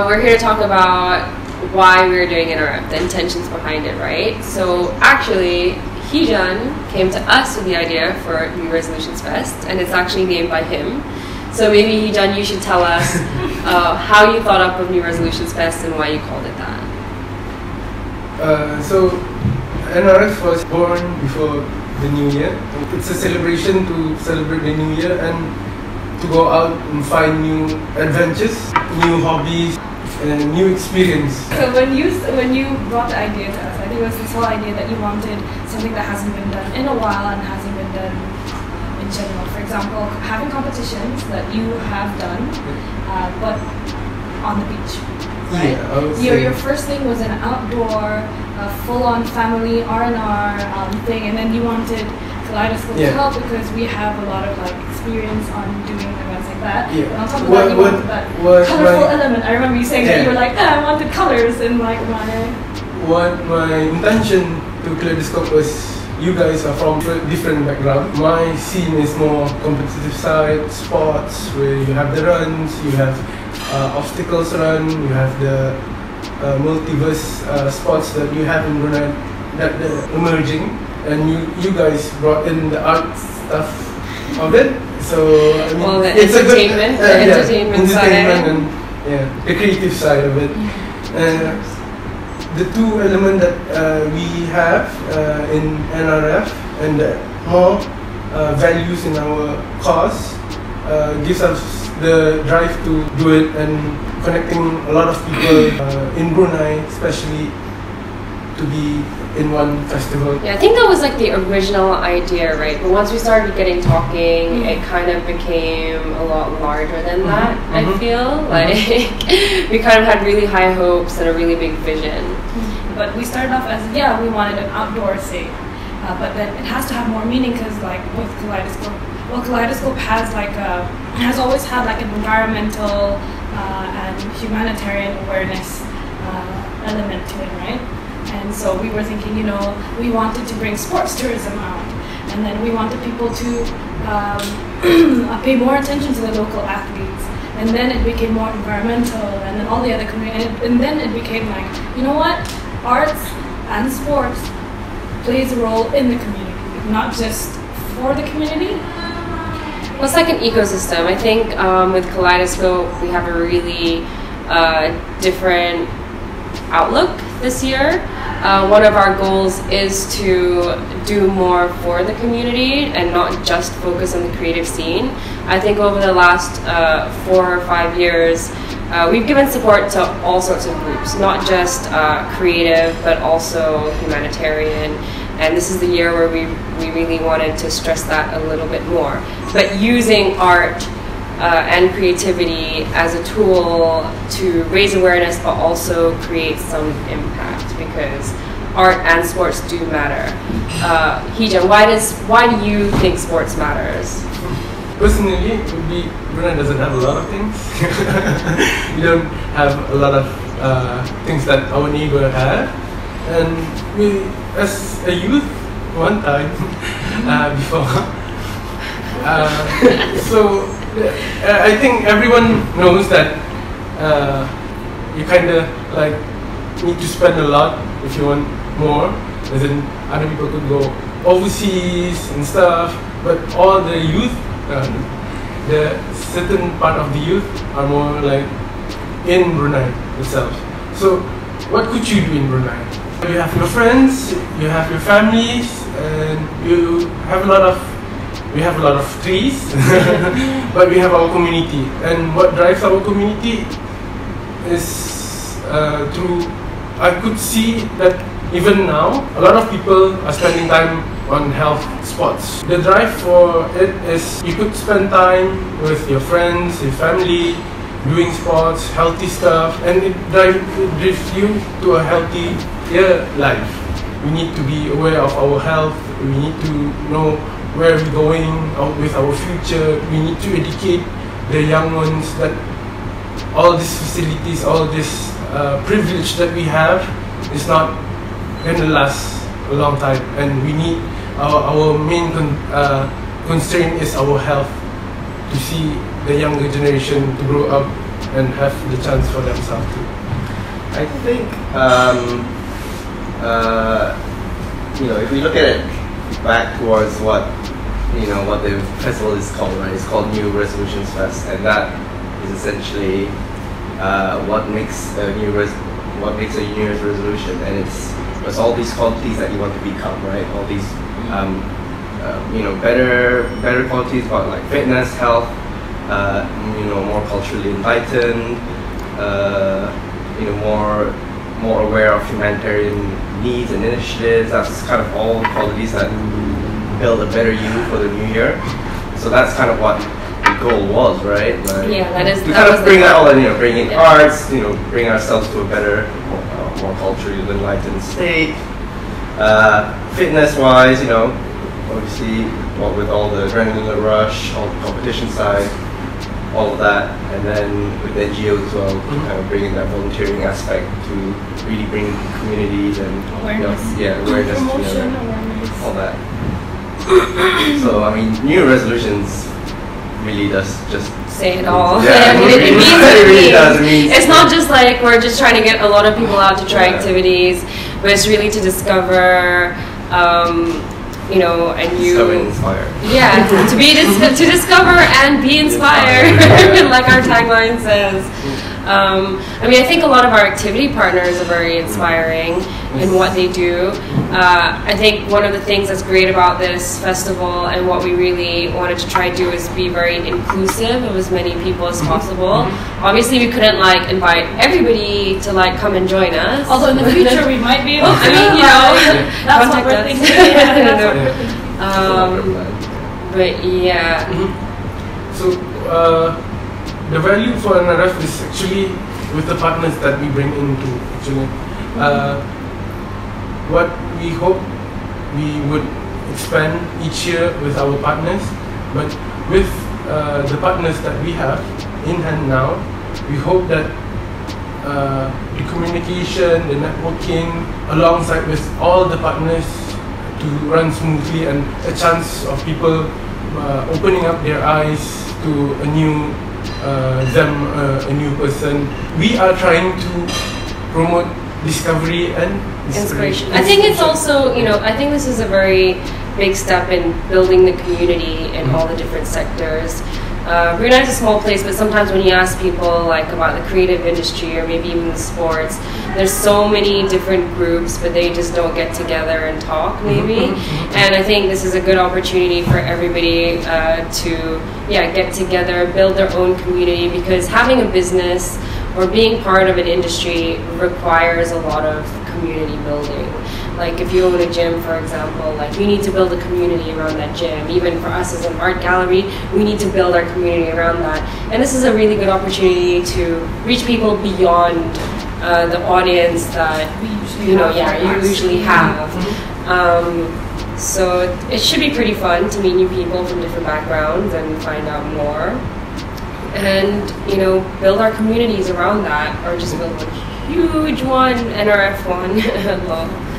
we're here to talk about why we're doing NRF, the intentions behind it, right? So actually, Heejun came to us with the idea for New Resolutions Fest, and it's actually named by him. So maybe Heejun, you should tell us how you thought up of New Resolutions Fest and why you called it that. So NRF was born before the New Year. It's a celebration to celebrate the New Year and to go out and find new adventures, new hobbies, and new experience. So when you brought the idea to us, I think it was this whole idea that you wanted something that hasn't been done in a while and hasn't been done in general. For example, having competitions that you have done, but on the beach. Right? Yeah, your first thing was an outdoor, full-on family R&R thing, and then you wanted Kaleidoscope to help because we have a lot of experience on doing events like that. Yeah. And on top of that, you wanted that colorful element. I remember you saying that you were like, I wanted colors in my. What my intention to Kaleidoscope was, you guys are from different background. My scene is more competitive side, sports, where you have the runs, you have obstacles run, you have the multiverse sports that you have in Brunei that emerging, and you guys brought in the art stuff of it. So I mean, the it's entertainment, entertainment side, and the creative side of it. The two elements that we have in NRF and more values in our cause gives us the drive to do it and connecting a lot of people in Brunei, especially, to be in one festival. Yeah, I think that was the original idea, right? But once we started talking, it kind of became a lot larger than that. I feel we kind of had really high hopes and a really big vision. But we started off as we wanted an outdoor thing, but then it has to have more meaning because with Kaleidoscope. Well, Kaleidoscope has always had an environmental and humanitarian awareness element to it, right? And so we were thinking, we wanted to bring sports tourism out, and then we wanted people to pay more attention to the local athletes, and then it became more environmental, and then all the other community, and then it became you know what, arts and sports plays a role in the community, not just for the community. Well, it's like an ecosystem. I think with Kaleidoscope, we have a really different outlook this year. One of our goals is to do more for the community and not just focus on the creative scene. I think over the last 4 or 5 years, we've given support to all sorts of groups, not just creative, but also humanitarian. And this is the year where we really wanted to stress that a little bit more. But using art and creativity as a tool to raise awareness, but also create some impact, because art and sports do matter. Heejun, why do you think sports matters? Personally, Brunei doesn't have a lot of things. We don't have a lot of things that our neighbor have. And we, as a youth, one time before, so I think everyone knows that you kind of need to spend a lot if you want more. As in, other people could go overseas and stuff, but all the youth, the certain part of the youth are more in Brunei itself. So what could you do in Brunei? You have your friends, you have your families, and you have a lot of trees, but we have our community. And what drives our community is through, I could see that even now, a lot of people are spending time on health sports. The drive for it is you could spend time with your friends, your family, doing sports, healthy stuff, and it drives you to a healthy life. We need to be aware of our health. We need to know where we're going with our future. We need to educate the young ones that all these facilities, all this privilege that we have is not going to last a long time, and we need our main constraint is our health, to see the younger generation to grow up and have the chance for themselves too? I think if we look at it back towards what the festival is called, right? It's called New Resolutions Fest, and that is essentially what makes a New Year's resolution, and it's all these qualities that you want to become, right? All these better qualities about like fitness, health, more culturally enlightened, more aware of humanitarian needs and initiatives. That's kind of all qualities that build a better you for the new year. So that's kind of what the goal was, right? Like, yeah, that is. To kind of bring that all in, bring in arts, bring ourselves to a better, more culturally enlightened state. Fitness-wise, obviously, with all the adrenaline rush, all the competition side, all of that, and then with NGOs as well, kind of bringing that volunteering aspect to really bring communities and awareness, awareness, promotion, awareness, all that. So I mean, New Year resolutions really does just say it all. Yeah, I mean, it means what it really means. does. It means it's not just like we're just trying to get a lot of people out to try activities, but it's really to discover, a new. Discover and inspire. Yeah, to discover and be inspired, like our tagline says. I think a lot of our activity partners are very inspiring in what they do. I think one of the things that's great about this festival and what we really wanted to try to do is be very inclusive of as many people as possible. Obviously, we couldn't invite everybody to come and join us. Although in the future we might be able to. That's what we're thinking. But yeah. So the value for NRF is actually with the partners that we bring into actually. What we hope we would expand each year with our partners, but with the partners that we have in hand now, we hope that the communication, the networking, alongside with all the partners to run smoothly, and a chance of people opening up their eyes to a new a new person. We are trying to promote discovery and inspiration. I think it's also, I think this is a very big step in building the community in all the different sectors. Brunei is a small place, but sometimes when you ask people about the creative industry or maybe even the sports, there's so many different groups, but they just don't get together and talk maybe. And I think this is a good opportunity for everybody to get together, build their own community, because having a business or being part of an industry requires a lot of community building. Like if you own a gym, for example, you need to build a community around that gym. Even for us as an art gallery, we need to build our community around that. And this is a really good opportunity to reach people beyond the audience that you usually have. So it should be pretty fun to meet new people from different backgrounds and find out more. And build our communities around that, or just build a huge one, NRF one.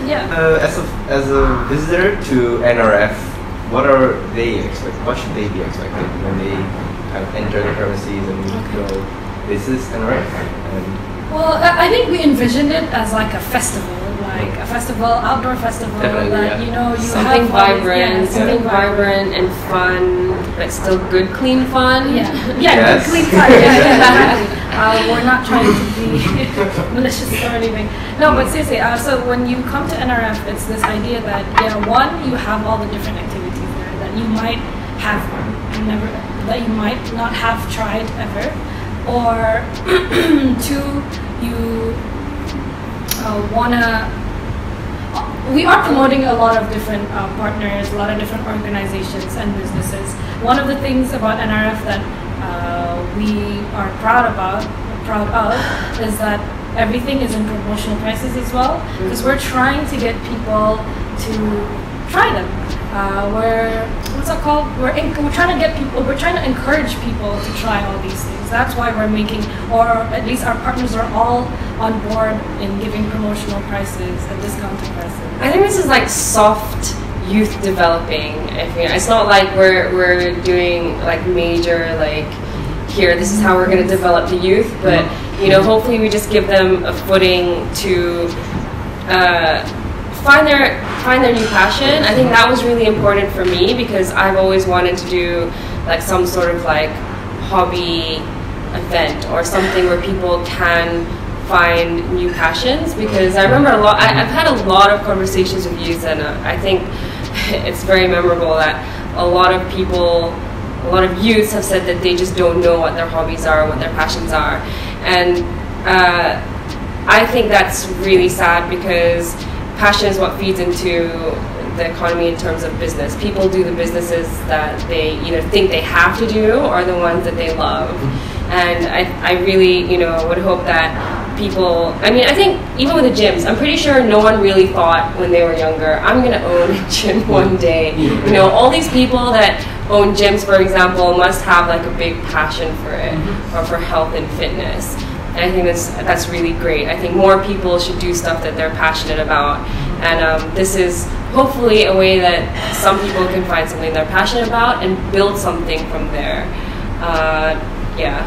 Yeah. As a visitor to NRF, what are they expecting? What should they be expecting when they kind of enter the premises and go, this is NRF? Well, I think we envisioned it as a festival, outdoor festival. Definitely, you something have vibrant, something vibrant and fun, but still good, clean fun. Yeah, yes. Good, clean fun. We're not trying to be malicious or anything. No, but seriously, so when you come to NRF, it's this idea that one, you have all the different activities there that you might have not have tried ever, or two, you we are promoting a lot of different partners, a lot of different organizations and businesses. One of the things about NRF that we are proud of is that everything is in promotional prices as well, because we're trying to get people to try them. We're trying to encourage people to try all these things. That's why we're making, or at least our partners are all on board in giving promotional prices and discounted prices. I think this is soft youth developing. It's not like we're doing major here, this is how we're going to develop the youth, but you know, hopefully we just give them a footing to find their new passion. I think that was really important for me because I've always wanted to do like some sort of like hobby event or something where people can find new passions, because I remember I've had a lot of conversations with youth, and I think it's very memorable that a lot of youths have said that they just don't know what their hobbies are, what their passions are, and I think that's really sad because passion is what feeds into the economy in terms of business. People do the businesses that they either think they have to do or the ones that they love. And I really, you know, would hope that people, I mean, I think even with the gyms, I'm pretty sure no one really thought when they were younger, I'm gonna own a gym one day. You know, all these people that own gyms, for example, must have like a big passion for it, or for health and fitness. And I think that's really great. I think more people should do stuff that they're passionate about. And this is hopefully a way that some people can find something they're passionate about and build something from there. Yeah.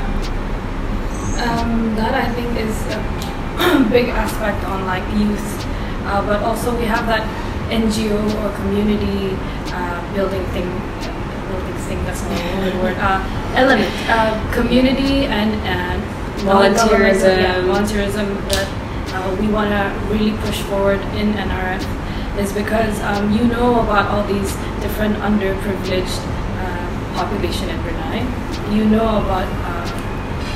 That I think is a big aspect on like youth, but also we have that NGO or community building thing. That's not a good word. Element, community and volunteerism that we want to really push forward in NRF is because you know about all these different underprivileged population in Brunei. You know about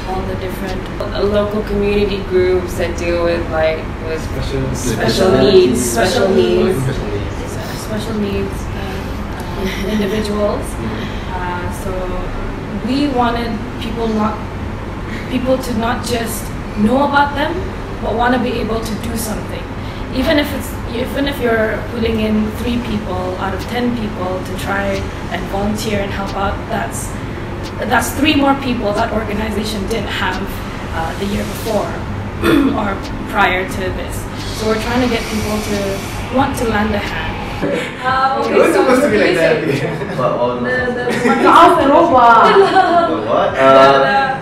all the different local community groups that deal with like special needs individuals. So we wanted people to not just know about them, but want to be able to do something. Even if you're putting in 3 people out of 10 people to try and volunteer and help out, that's 3 more people that organization didn't have the year before or prior to this. So we're trying to get people to want to lend a hand. Okay, it was supposed to be like that.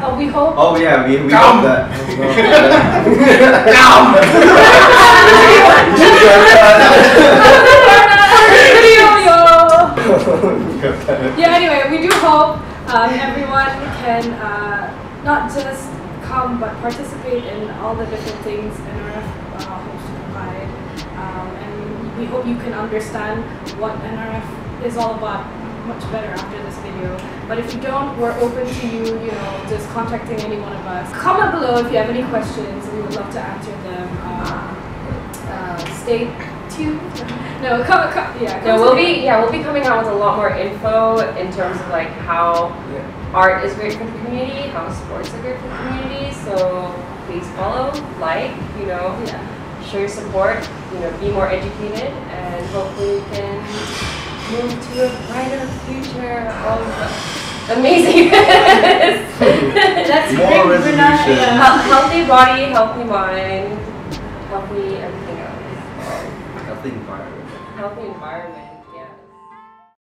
What? We hope. Oh yeah, we hope that. Yeah. Anyway, we do hope everyone can not just come but participate in all the different things NRF hopes to provide, and we hope you can understand what NRF is all about much better after this video. But if you don't, we're open to you know, just contacting any one of us. Comment below if you have any questions. We would love to answer them. Stay tuned. We'll be coming out with a lot more info in terms of like how art is great for the community, how sports are great for the community. So please follow, like, you know, show your support, you know, be more educated, and hopefully we can move to a brighter future of amazingness. That's more resolution. Healthy body, healthy mind, healthy everything else. Healthy environment. Healthy environment.